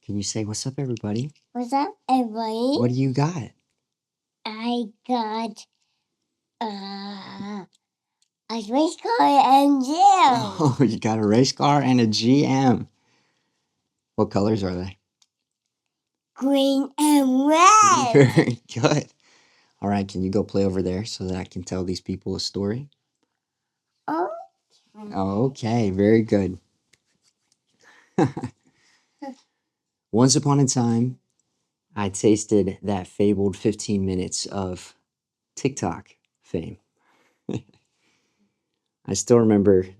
Can you say what's up, everybody? What's up, everybody? What do you got? I got a race car and GM. Oh, you got a race car and a GM. What colors are they? Green and red. Very good. All right, can you go play over there so that I can tell these people a story? Oh. Okay, very good. Once upon a time, I tasted that fabled 15 minutes of TikTok fame. I still remember it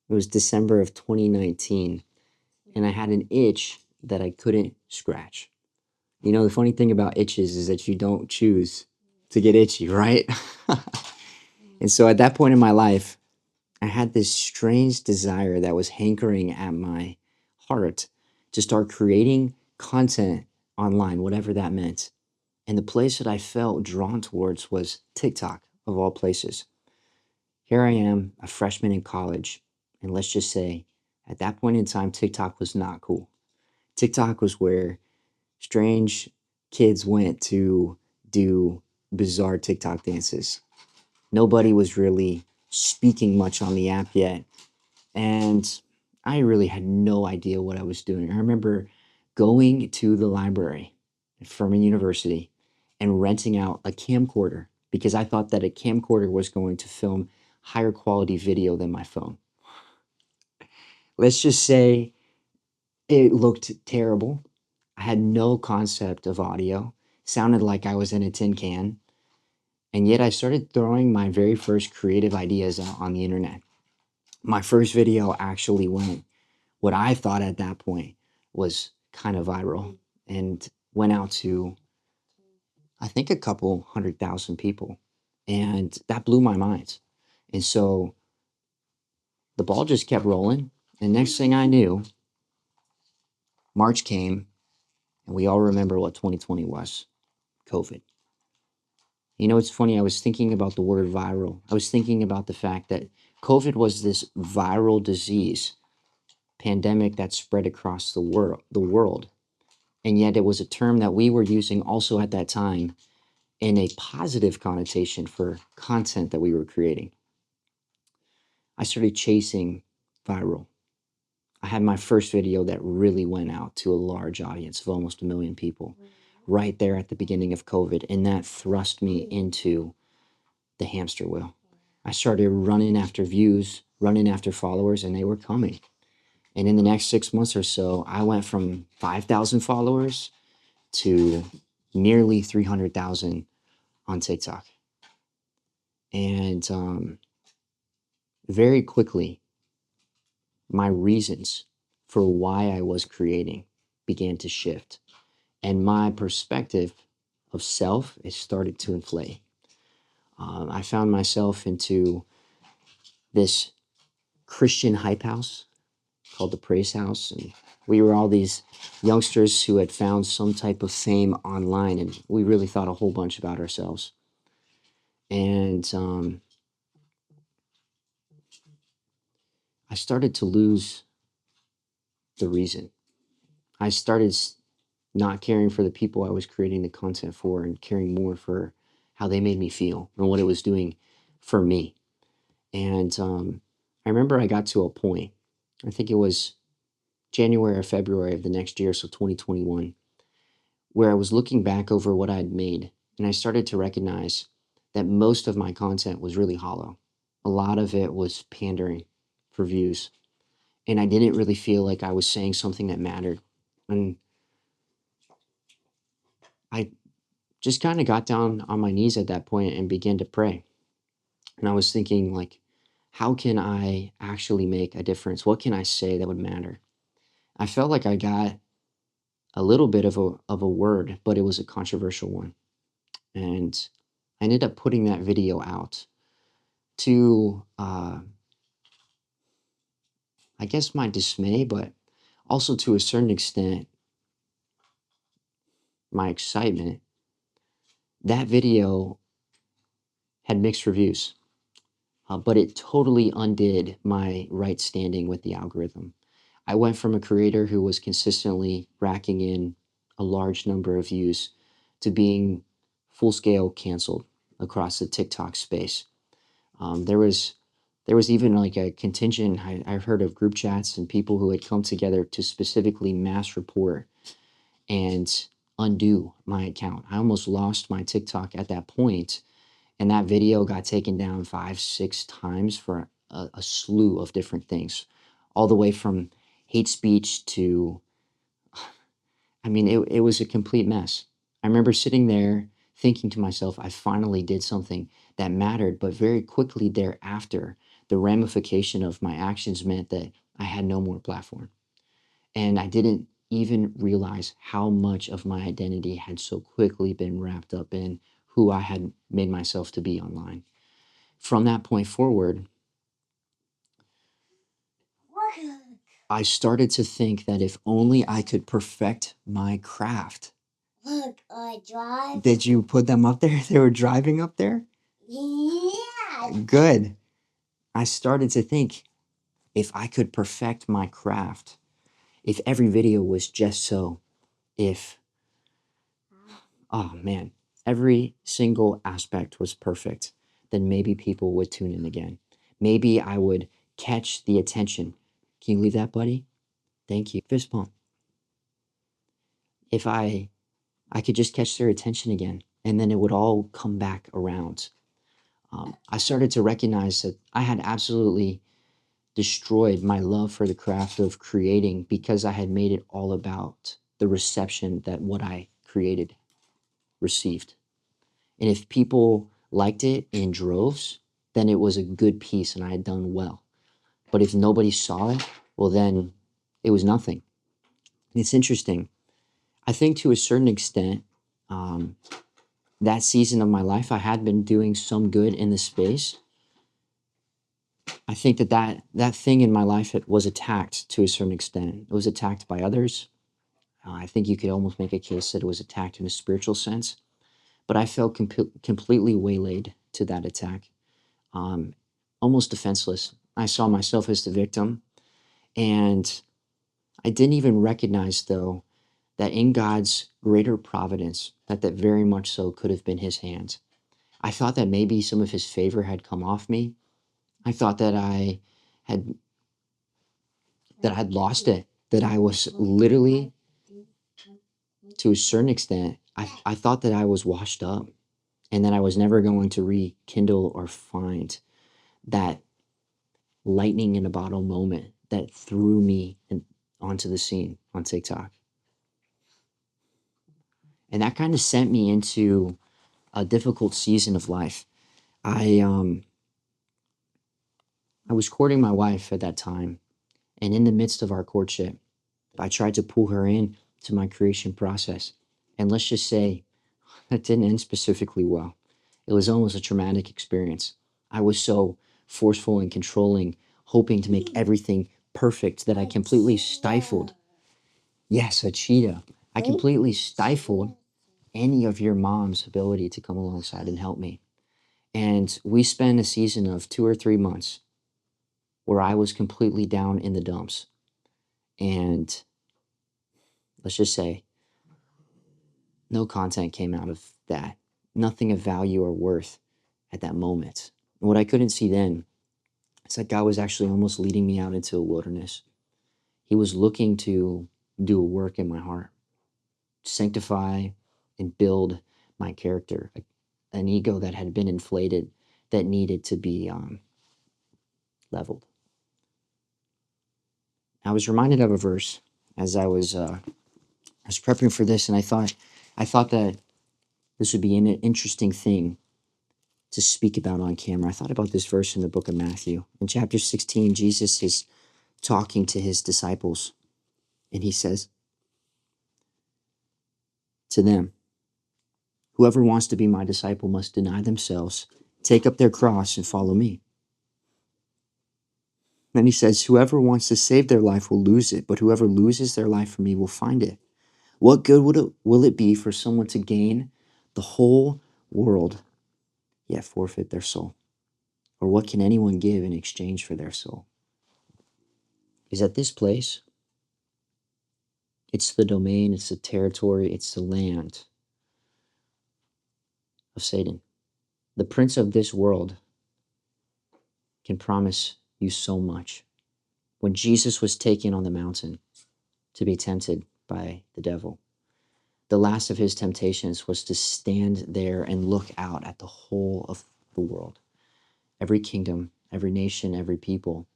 was December of 2019, and I had an itch that I couldn't scratch. You know, the funny thing about itches is that you don't choose to get itchy, right? And so at that point in my life, I had this strange desire that was hankering at my heart to start creating content online, whatever that meant. And the place that I felt drawn towards was TikTok, of all places. Here I am, a freshman in college, and let's just say at that point in time, TikTok was not cool. TikTok was where strange kids went to do bizarre TikTok dances. Nobody was really speaking much on the app yet, and I really had no idea what I was doing. I remember going to the library at Furman University and renting out a camcorder because I thought that a camcorder was going to film higher quality video than my phone. Let's just say it looked terrible. I had no concept of audio, sounded like I was in a tin can, and yet I started throwing my very first creative ideas out on the internet. My first video actually went, what I thought at that point was kind of viral, and went out to, I think, a couple 100,000 people. And that blew my mind. And so the ball just kept rolling. And next thing I knew, March came, and we all remember what 2020 was: COVID. You know, it's funny, I was thinking about the word viral. I was thinking about the fact that COVID was this viral disease, pandemic that spread across the world. And yet it was a term that we were using also at that time in a positive connotation for content that we were creating. I started chasing viral. I had my first video that really went out to a large audience of almost 1 million people right there at the beginning of COVID. And that thrust me into the hamster wheel. I started running after views, running after followers, and they were coming. And in the next 6 months or so, I went from 5,000 followers to nearly 300,000 on TikTok. And very quickly, my reasons for why I was creating began to shift. And my perspective of self, it started to inflate. I found myself into this Christian hype house called the Praise House. And we were all these youngsters who had found some type of fame online, and we really thought a whole bunch about ourselves. And I started to lose the reason. I started not caring for the people I was creating the content for and caring more for how they made me feel and what it was doing for me. And I remember I got to a point, I think it was January or February of the next year, so 2021, where I was looking back over what I had made, and I started to recognize that most of my content was really hollow. A lot of it was pandering for views, and I didn't really feel like I was saying something that mattered. And I just kind of got down on my knees at that point and began to pray. And I was thinking, like, how can I actually make a difference? What can I say that would matter? I felt like I got a little bit of a word, but it was a controversial one. And I ended up putting that video out to, I guess, my dismay, but also to a certain extent, my excitement. That video had mixed reviews. but it totally undid my right standing with the algorithm. I went from a creator who was consistently racking in a large number of views to being full scale canceled across the TikTok space. There was even like a contingent. I heard of group chats and people who had come together to specifically mass report and undo my account. I almost lost my TikTok at that point, and that video got taken down 5, 6 times for a slew of different things, all the way from hate speech to, I mean, it was a complete mess. I remember sitting there thinking to myself, I finally did something that mattered, but very quickly thereafter, the ramification of my actions meant that I had no more platform. And I didn't even realize how much of my identity had so quickly been wrapped up in who I had made myself to be online. From that point forward, I started to think that if only I could perfect my craft. Look, I drive. Did you put them up there? They were driving up there? Yeah. Good. I started to think if I could perfect my craft, if every video was just so, if, oh man, every single aspect was perfect, then maybe people would tune in again. Maybe I would catch the attention. Can you leave that, buddy? Thank you. Fist bump. If I could just catch their attention again, and then it would all come back around. I started to recognize that I had absolutely destroyed my love for the craft of creating because I had made it all about the reception that what I created received. And if people liked it in droves, then it was a good piece and I had done well. But if nobody saw it, well, then it was nothing. And it's interesting. I think to a certain extent, that season of my life, I had been doing some good in the space. I think that thing in my life, it was attacked to a certain extent. It was attacked by others. I think you could almost make a case that it was attacked in a spiritual sense. But I felt completely waylaid to that attack, almost defenseless. I saw myself as the victim, and I didn't even recognize, though, that in God's greater providence, that very much so could have been His hand. I thought that maybe some of His favor had come off me. I thought that I had lost it, that I was literally, to a certain extent, I thought that I was washed up and that I was never going to rekindle or find that lightning in a bottle moment that threw me onto the scene on TikTok. And that kind of sent me into a difficult season of life. I was courting my wife at that time, and in the midst of our courtship, I tried to pull her in to my creation process. And let's just say that didn't end specifically well. It was almost a traumatic experience. I was so forceful and controlling, hoping to make everything perfect that I completely stifled. Yes, a cheetah. I completely stifled any of your mom's ability to come alongside and help me. And we spent a season of 2 or 3 months where I was completely down in the dumps. And let's just say, no content came out of that. Nothing of value or worth at that moment. And what I couldn't see then is that God was actually almost leading me out into a wilderness. He was looking to do a work in my heart, sanctify and build my character, an ego that had been inflated, that needed to be leveled. I was reminded of a verse as I was prepping for this, and I thought that this would be an interesting thing to speak about on camera. I thought about this verse in the book of Matthew. In chapter 16, Jesus is talking to his disciples, and he says to them, "Whoever wants to be my disciple must deny themselves, take up their cross, and follow me." Then he says, "Whoever wants to save their life will lose it, but whoever loses their life for me will find it. What good will it be for someone to gain the whole world, yet forfeit their soul?" Or what can anyone give in exchange for their soul? Is that this place, it's the domain, it's the territory, it's the land of Satan. The prince of this world can promise you so much. When Jesus was taken on the mountain to be tempted by the devil, the last of his temptations was to stand there and look out at the whole of the world, every kingdom, every nation, every people.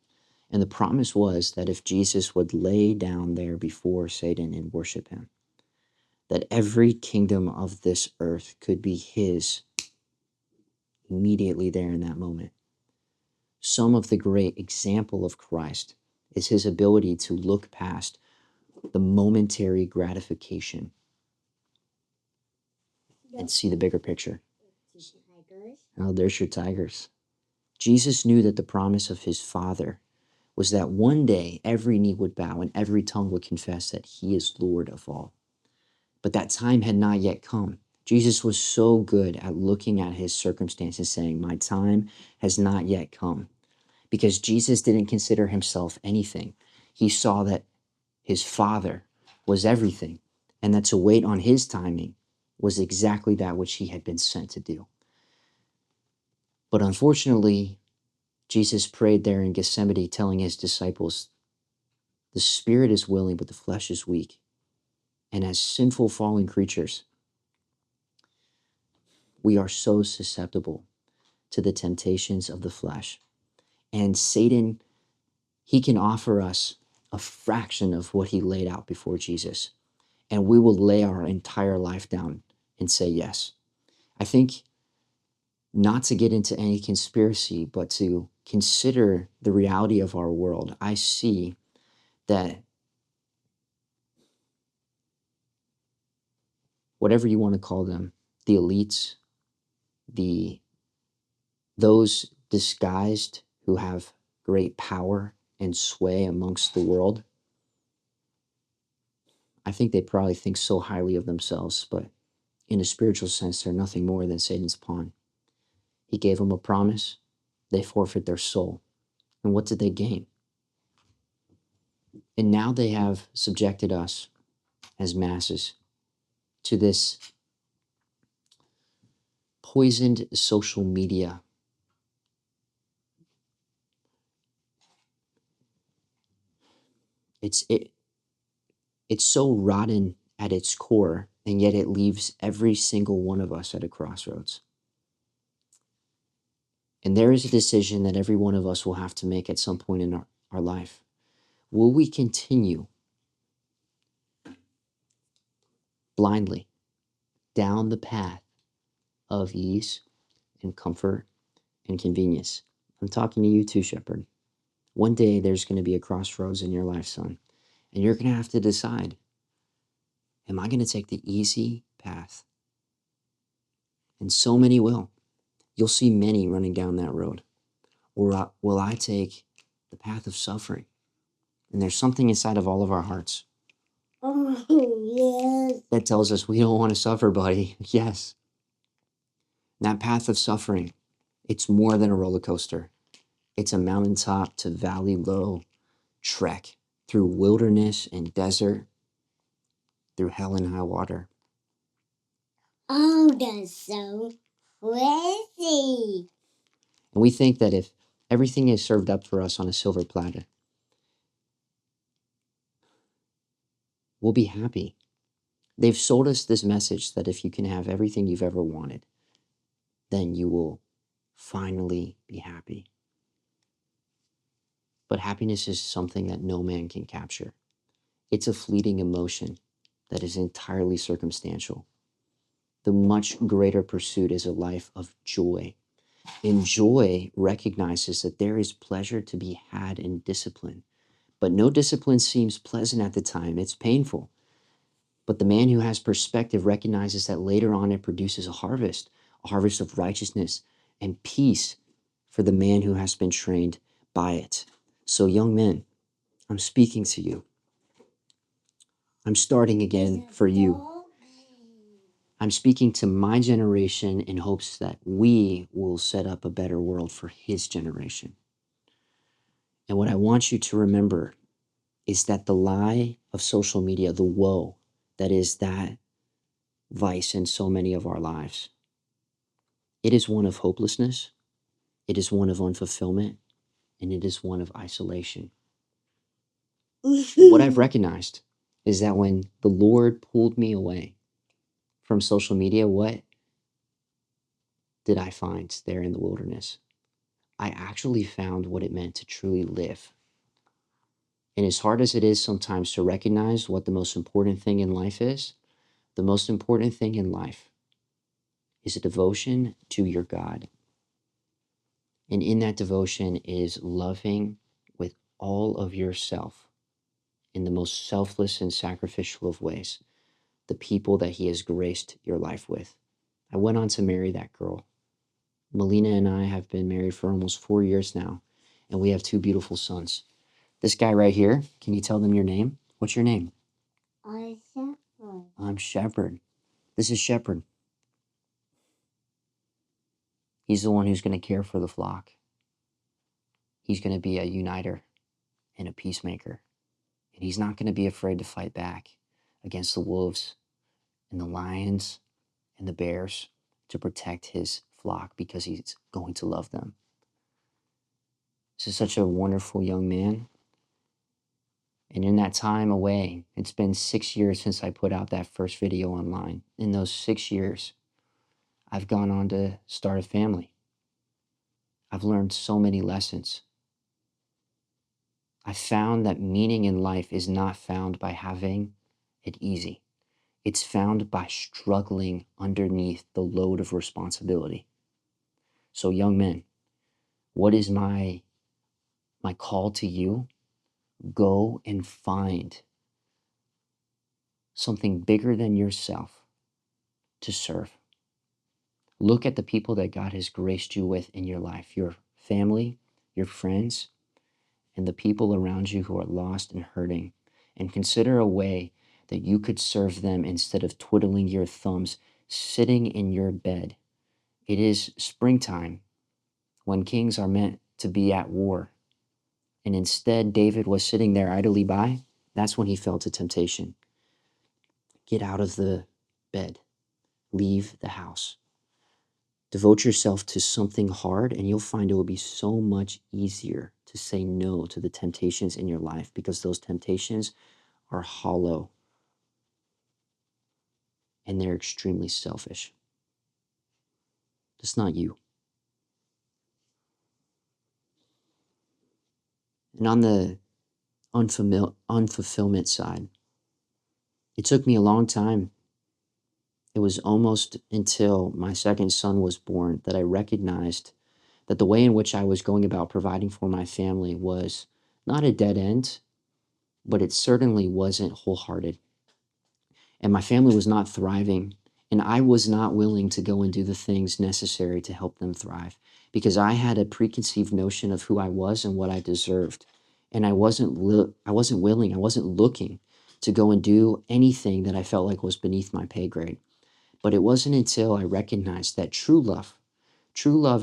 And the promise was that if Jesus would lay down there before Satan and worship him, that every kingdom of this earth could be his immediately there in that moment. Some of the great example of Christ is his ability to look past the momentary gratification and see the bigger picture. Oh, there's your tigers. Jesus knew that the promise of his Father was that one day every knee would bow and every tongue would confess that he is Lord of all. But that time had not yet come. Jesus was so good at looking at his circumstances, saying, my time has not yet come. Because Jesus didn't consider himself anything. He saw that his Father was everything, and that to wait on his timing was exactly that which he had been sent to do. But unfortunately, Jesus prayed there in Gethsemane, telling his disciples, the spirit is willing, but the flesh is weak. And as sinful, fallen creatures, we are so susceptible to the temptations of the flesh. And Satan, he can offer us a fraction of what he laid out before Jesus. And we will lay our entire life down and say yes. I think not to get into any conspiracy, but to consider the reality of our world, I see that whatever you want to call them, the elites, those disguised who have great power and sway amongst the world, I think they probably think so highly of themselves, but in a spiritual sense, they're nothing more than Satan's pawn. He gave them a promise, they forfeit their soul. And what did they gain? And now they have subjected us as masses to this poisoned social media. It's so rotten at its core, and yet it leaves every single one of us at a crossroads. And there is a decision that every one of us will have to make at some point in our life. Will we continue blindly down the path of ease and comfort and convenience? I'm talking to you too, Shepherd. One day there's going to be a crossroads in your life, son, and you're going to have to decide, am I going to take the easy path? And so many will. You'll see many running down that road. Or will I take the path of suffering? And there's something inside of all of our hearts Yes. that tells us we don't want to suffer, buddy. Yes. That path of suffering, it's more than a roller coaster. It's a mountaintop to valley low trek through wilderness and desert, through hell and high water. Oh, that's so crazy. And we think that if everything is served up for us on a silver platter, we'll be happy. They've sold us this message that if you can have everything you've ever wanted, then you will finally be happy. But happiness is something that no man can capture. It's a fleeting emotion that is entirely circumstantial. The much greater pursuit is a life of joy. And joy recognizes that there is pleasure to be had in discipline. But no discipline seems pleasant at the time. It's painful. But the man who has perspective recognizes that later on it produces a harvest of righteousness and peace for the man who has been trained by it. So, young men, I'm speaking to you. I'm starting again for you. I'm speaking to my generation in hopes that we will set up a better world for his generation. And what I want you to remember is that the lie of social media, the woe that is that vice in so many of our lives, it is one of hopelessness, it is one of unfulfillment, and it is one of isolation. What I've recognized is that when the Lord pulled me away from social media, what did I find there in the wilderness? I actually found what it meant to truly live. And as hard as it is sometimes to recognize what the most important thing in life is, the most important thing in life is a devotion to your God. And in that devotion is loving with all of yourself in the most selfless and sacrificial of ways the people that He has graced your life with. I went on to marry that girl. Melina and I have been married for almost 4 years now, and we have 2 beautiful sons. This guy right here, can you tell them your name? What's your name? I'm Shepherd. This is Shepherd. He's the one who's going to care for the flock. He's going to be a uniter and a peacemaker. And he's not going to be afraid to fight back against the wolves and the lions and the bears to protect his flock because he's going to love them. This is such a wonderful young man. And in that time away, it's been 6 years since I put out that first video online. In those 6 years, I've gone on to start a family. I've learned so many lessons. I found that meaning in life is not found by having it easy. It's found by struggling underneath the load of responsibility. So young men, what is my call to you? Go and find something bigger than yourself to serve. Look at the people that God has graced you with in your life, your family, your friends, and the people around you who are lost and hurting, and consider a way that you could serve them instead of twiddling your thumbs, sitting in your bed. It is springtime when kings are meant to be at war. And instead, David was sitting there idly by. That's when he fell to temptation. Get out of the bed. Leave the house. Devote yourself to something hard, and you'll find it will be so much easier to say no to the temptations in your life because those temptations are hollow and they're extremely selfish. It's not you. And on the unfulfillment side, it took me a long time. It was almost until my second son was born that I recognized that the way in which I was going about providing for my family was not a dead end, but it certainly wasn't wholehearted. And my family was not thriving, and I was not willing to go and do the things necessary to help them thrive because I had a preconceived notion of who I was and what I deserved. And I wasn't willing, I wasn't looking to go and do anything that I felt like was beneath my pay grade. But it wasn't until I recognized that true love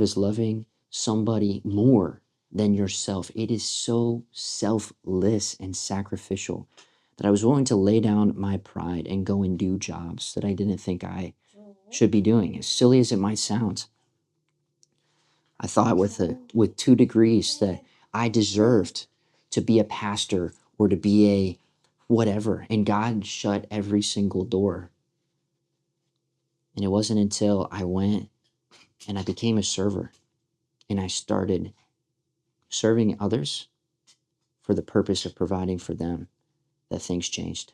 is loving somebody more than yourself. It is so selfless and sacrificial that I was willing to lay down my pride and go and do jobs that I didn't think I should be doing. As silly as it might sound, I thought with 2 degrees that I deserved to be a pastor or to be a whatever, and God shut every single door. And it wasn't until I went and I became a server and I started serving others for the purpose of providing for them that things changed.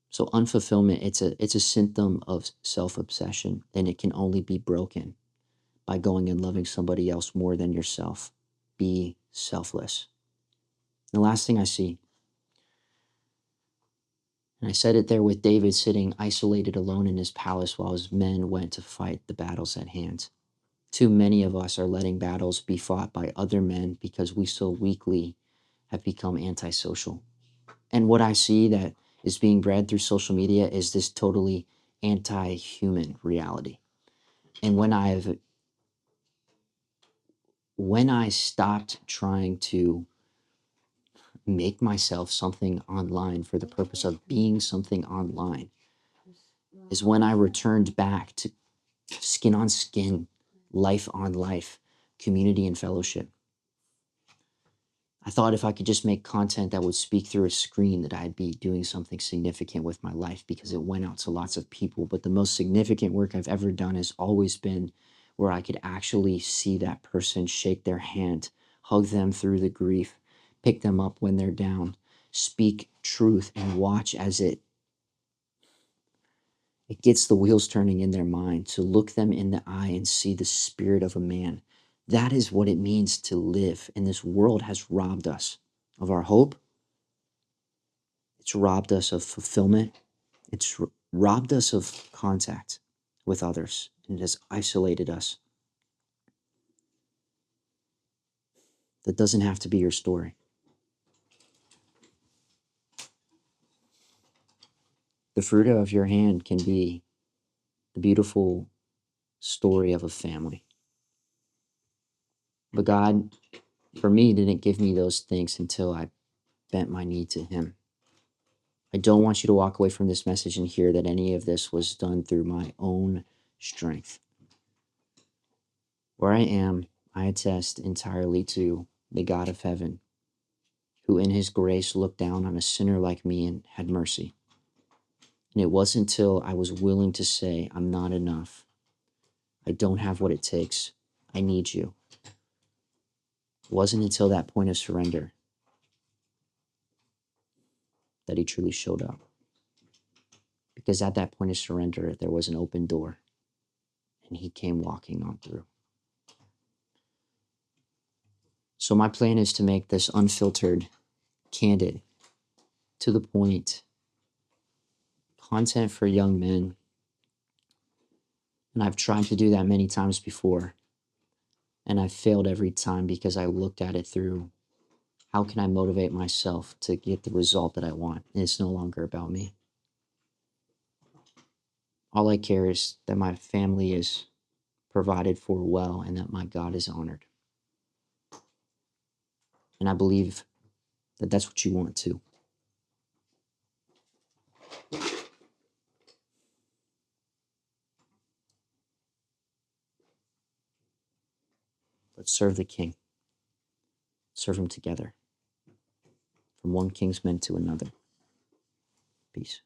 So unfulfillment, it's a symptom of self-obsession, and it can only be broken by going and loving somebody else more than yourself. Be selfless. The last thing I see, and I said it there with David sitting isolated alone in his palace while his men went to fight the battles at hand. Too many of us are letting battles be fought by other men because we so weakly have become antisocial. And what I see that is being bred through social media is this totally anti-human reality. And when I stopped trying to make myself something online for the purpose of being something online is when I returned back to skin on skin, life on life, community and fellowship. I thought if I could just make content that would speak through a screen, that I'd be doing something significant with my life because it went out to lots of people. But the most significant work I've ever done has always been where I could actually see that person, shake their hand, hug them through the grief, pick them up when they're down, speak truth, and watch as it gets the wheels turning in their mind, to look them in the eye and see the spirit of a man. That is what it means to live. And this world has robbed us of our hope. It's robbed us of fulfillment. It's robbed us of contact with others, and it has isolated us. That doesn't have to be your story. The fruit of your hand can be the beautiful story of a family. But God, for me, didn't give me those things until I bent my knee to Him. I don't want you to walk away from this message and hear that any of this was done through my own strength. Where I am, I attest entirely to the God of heaven, who in His grace looked down on a sinner like me and had mercy. And it wasn't until I was willing to say, I'm not enough. I don't have what it takes. I need you. It wasn't until that point of surrender that He truly showed up. Because at that point of surrender, there was an open door, and He came walking on through. So my plan is to make this unfiltered, candid, to the point content for young men. And I've tried to do that many times before. And I've failed every time because I looked at it through, how can I motivate myself to get the result that I want? And it's no longer about me. All I care is that my family is provided for well and that my God is honored. And I believe that that's what you want too. Let's serve the King. Serve Him together. From one king's men to another. Peace.